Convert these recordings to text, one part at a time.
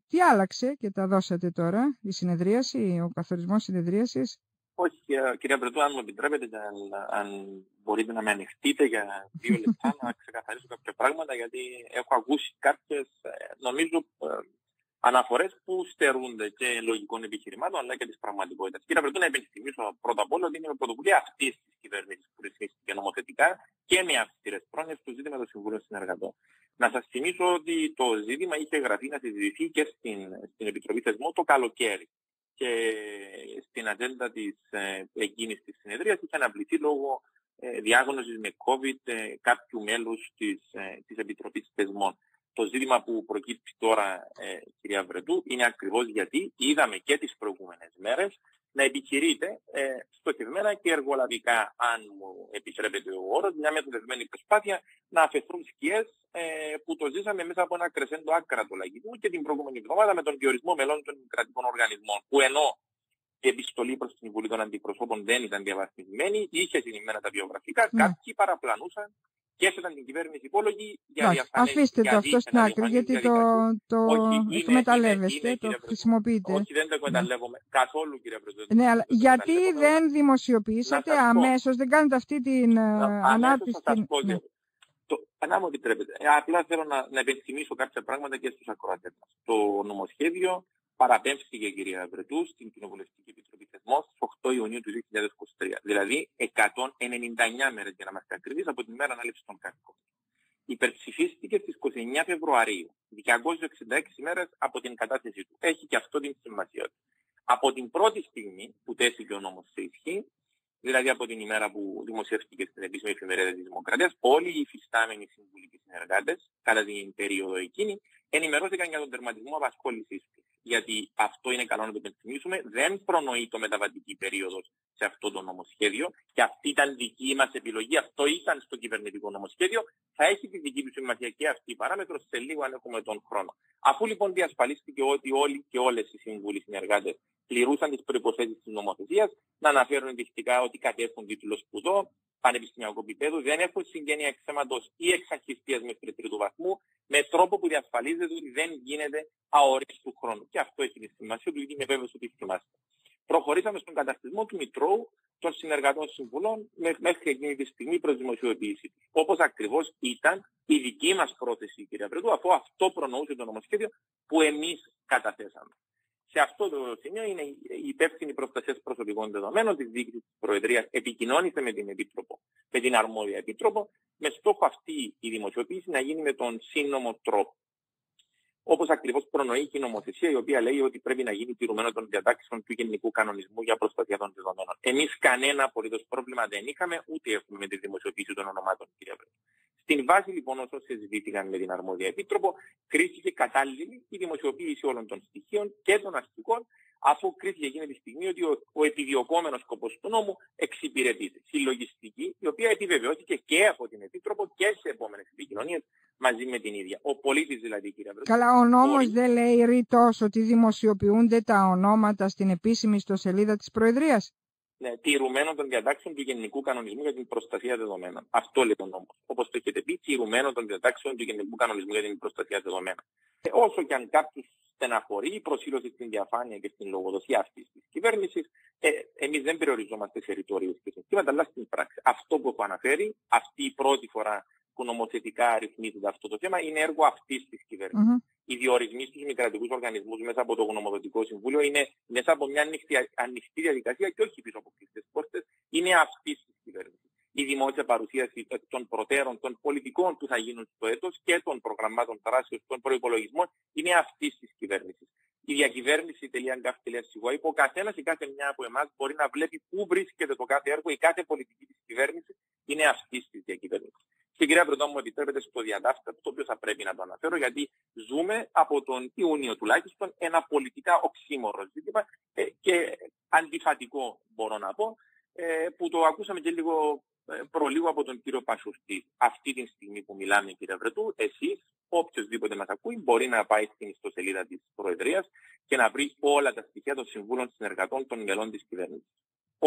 Τι άλλαξε και τα δώσατε τώρα, η συνεδρίαση, ο καθορισμός συνεδρίασης? Όχι, κυρία Μπρετού, αν μου επιτρέπετε, αν μπορείτε να με ανοιχτείτε για 2 λεπτά να ξεκαθαρίσω κάποια πράγματα, γιατί έχω ακούσει κάποιες, νομίζω, αναφορές που στερούνται και λογικών επιχειρημάτων αλλά και της πραγματικότητας. Κύριε Μπρετού, να υπενθυμίσω πρώτα απ' όλα ότι είναι με πρωτοβουλία αυτής της κυβέρνησης που ρυθμίστηκε νομοθετικά και με αυστηρές πρόνοιες το ζήτημα των Συμβουλίων Συνεργατών. Να σας θυμίσω ότι το ζήτημα είχε γραφεί να συζητηθεί και στην Επιτροπή Θεσμών το καλοκαίρι. Και στην ατζέντα της εκείνης της συνεδρίας είχε αναβληθεί λόγω διάγνωσης με COVID κάποιου μέλους της Επιτροπής Θεσμών. Το ζήτημα που προκύπτει τώρα, κυρία Βρετού, είναι ακριβώς γιατί είδαμε και τις προηγούμενες μέρες να επιχειρείται στοχευμένα και εργολαβικά, αν μου επιτρέπετε ο όρος, μια μεθοδευμένη προσπάθεια να αφαιθούν σκιές που το ζήσαμε μέσα από ένα κρεσέντο άκρατο λαγισμού και την προηγούμενη εβδομάδα με τον διορισμό μελών των κρατικών οργανισμών, που ενώ η επιστολή προς την Βουλή των Αντιπροσώπων δεν ήταν διαβαθμισμένη, είχε συνημμένα τα βιογραφικά, κάποιοι παραπλανούσαν και έφεραν την κυβέρνηση υπόλογη για διαφανές. Αφήστε το αυτό στην άκρη, γιατί το εκμεταλλεύεστε, το χρησιμοποιείτε. Όχι, δεν το εκμεταλλεύομαι καθόλου, κύριε Πρόεδρε. Ναι, αλλά γιατί δεν δημοσιοποιήσατε αμέσως, δεν κάνετε αυτή την ανάρτηση? Αν μου επιτρέπετε, απλά θέλω να επενθυμίσω κάποια πράγματα και στους ακροατές μας. Το νομοσχέδιο παραπέμφθηκε, κυρία Βρετού, στην Κοινοβουλευτική Επιτροπή Θεσμών στις 8 Ιουνίου του 2023. Δηλαδή 199 μέρες, για να είμαστε ακριβείς, από την μέρα ανάληψη των κάρτων. Υπερψηφίστηκε στις 29 Φεβρουαρίου, 266 μέρες από την κατάθεσή του. Έχει και αυτό την σημασία του. Από την πρώτη στιγμή που τέθηκε ο νόμος σε ισχύ, δηλαδή από την ημέρα που δημοσιεύτηκε στην επίσημη εφημερίδα της Δημοκρατίας, όλοι οι υφιστάμενοι σύμβουλοι και συνεργάτες κατά την περίοδο εκείνη ενημερώθηκαν για τον τερματισμό απασχόλησης του. Γιατί αυτό είναι καλό να το υπενθυμίσουμε, δεν προνοεί το μεταβατική περίοδος σε αυτό το νομοσχέδιο και αυτή ήταν δική μας επιλογή, αυτό ήταν στο κυβερνητικό νομοσχέδιο, θα έχει τη δική του σημασία και αυτή η παράμετρο σε λίγο αν έχουμε τον χρόνο. Αφού λοιπόν διασφαλίστηκε ότι όλοι και όλες οι σύμβουλοι συνεργάτες πληρούσαν τις προϋποθέσεις της νομοθεσίας, να αναφέρουν ενδεικτικά ότι κατέχουν τίτλο σπουδών, πανεπιστημιακού επίπεδου, δεν έχουν συγγένεια εξαίματος ή εξαχιστίας μέχρι τρίτου βαθμού, με τρόπο που διασφαλίζεται ότι δεν γίνεται αορίστου χρόνου. Και αυτό έχει τη σημασία του, γιατί είμαι βέβαιος ότι θυμάστε. Προχωρήσαμε στον καταστισμό του Μητρώου των Συνεργατών Συμβουλών μέχρι εκείνη τη στιγμή προς δημοσιοποίηση του. Όπως ακριβώς ήταν η δική μας πρόθεση, κυρία Βρετού, αφού αυτό προνοούσε το νομοσχέδιο που εμείς καταθέσαμε. Σε αυτό το σημείο είναι η υπεύθυνη προστασία προσωπικών δεδομένων της διοίκησης της Προεδρίας επικοινώνησε με την Επίτροπο, με την αρμόδια Επίτροπο, με στόχο αυτή η δημοσιοποίηση να γίνει με τον σύνομο τρόπο. Όπως ακριβώς προνοεί και η νομοθεσία, η οποία λέει ότι πρέπει να γίνει τηρουμένο των διατάξεων του Γενικού Κανονισμού για προστασία των δεδομένων. Εμείς κανένα απολύτως πρόβλημα δεν είχαμε, ούτε έχουμε με τη δημοσιοποίηση των ονομάτων, κυρία Βρετού. Στην βάση λοιπόν όσων συζητήθηκαν με την αρμόδια Επίτροπο, κρίθηκε κατάλληλη η δημοσιοποίηση όλων των στοιχείων και των αστικών, αφού κρίθηκε εκείνη τη στιγμή ότι ο επιδιωκόμενος σκοπός του νόμου εξυπηρετείται. Συλλογιστική, η οποία επιβεβαιώθηκε και από την Επίτροπο και σε επόμενες επικοινωνίες μαζί με την ίδια. Ο πολίτης δηλαδή, κύριε Βρετού. Καλά, ο νόμος δεν λέει ρητός ότι δημοσιοποιούνται τα ονόματα στην επίσημη ιστοσελίδα της Προεδρίας? Ναι, τηρουμένων των διατάξεων του Γενικού Κανονισμού για την Προστασία Δεδομένων. Αυτό λέει ο νόμος. Όπως το έχετε πει, τηρουμένων των διατάξεων του Γενικού Κανονισμού για την Προστασία Δεδομένων. Όσο και αν κάποιους στεναχωρεί η προσήλωση στην διαφάνεια και στην λογοδοσία αυτής της κυβέρνησης, εμείς δεν περιοριζόμαστε σε ρητορίες και συνθήματα, αλλά στην πράξη. Αυτό που έχω αναφέρει, αυτή η πρώτη φορά που νομοθετικά ρυθμίζεται αυτό το θέμα, είναι έργο αυτής της κυβέρνησης. Οι διορισμοί στους μη κρατικούς οργανισμούς μέσα από το Γνωμοδοτικό Συμβούλιο είναι μέσα από μια ανοιχτή διαδικασία και όχι πίσω από κλειστές πόρτες, είναι αυτής της κυβέρνησης. Η δημόσια παρουσίαση των προτέρων, των πολιτικών που θα γίνουν στο έτος και των προγραμμάτων δράσεως, των προϋπολογισμών είναι αυτής της κυβέρνησης. Η διακυβέρνηση.gov.gov, ο καθένας ή κάθε μια από εμάς μπορεί να βλέπει πού βρίσκεται το κάθε έργο, η κάθε πολιτική της κυβέρνησης είναι αυτής της διακυβέρνησης. Και κυρία Βρετό, μου επιτρέπετε στο διαδάφτα, το οποίο θα πρέπει να το αναφέρω, γιατί ζούμε από τον Ιούνιο τουλάχιστον ένα πολιτικά οξύμορο ζήτημα και αντιφατικό μπορώ να πω, που το ακούσαμε και προλίγο από τον κύριο Πασουστή. Αυτή τη στιγμή που μιλάμε, κύριε Βρετού, εσείς, οποιοδήποτε μας ακούει, μπορεί να πάει στην ιστοσελίδα της Προεδρίας και να βρει όλα τα στοιχεία των συμβούλων συνεργατών των μελών της κυβέρνησης.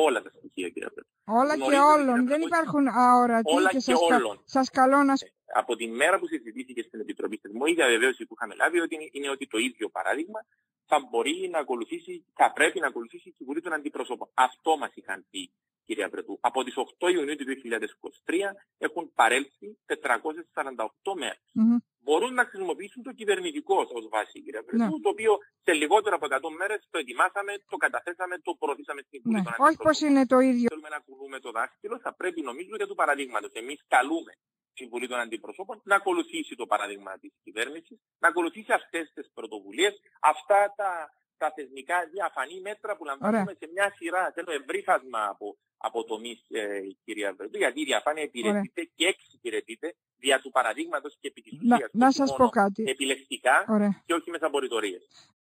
όλα τα στοιχεία, κύριε Βρετού. Όλα και όλων. Δεν υπάρχουν αόρατοι. Όλα και και όλων. Σας καλώ να... Από τη μέρα που συζητήθηκε στην Επιτροπή Θεσμού, η διαβεβαίωση που είχαμε λάβει είναι ότι το ίδιο παράδειγμα θα μπορεί να ακολουθήσει, θα πρέπει να ακολουθήσει και η Βουλή των Αντιπροσώπων. Αυτό μας είχαν πει, κυρία Βρετού. Από τις 8 Ιουνίου του 2023 έχουν παρέλθει 448 μέρες. Μπορούν να χρησιμοποιήσουν το κυβερνητικό ως βάση, κύριε Βρετού, το οποίο σε λιγότερο από 100 μέρες το ετοιμάσαμε, το καταθέσαμε, το προωθήσαμε στην Βουλή των Αντιπροσώπων. Όχι πως είναι το ίδιο. Θέλουμε να κουνούμε το δάχτυλο, θα πρέπει νομίζω για του παραδείγματος. Εμείς καλούμε την Βουλή των Αντιπροσώπων να ακολουθήσει το παράδειγμα της κυβέρνησης, να ακολουθήσει αυτές τις πρωτοβουλίες, αυτά τα θεσμικά διαφανή μέτρα που λαμβάνουμε σε μια σειρά, σε ένα ευρύ φάσμα από τομείς, κυρία Βρετού, γιατί η διαφάνεια υπηρετείται και εξυπηρετείται δια του παραδείγματος και επί της ουσίας. Να σας πω κάτι. Επιλεκτικά και όχι μέσα από ρητορίες.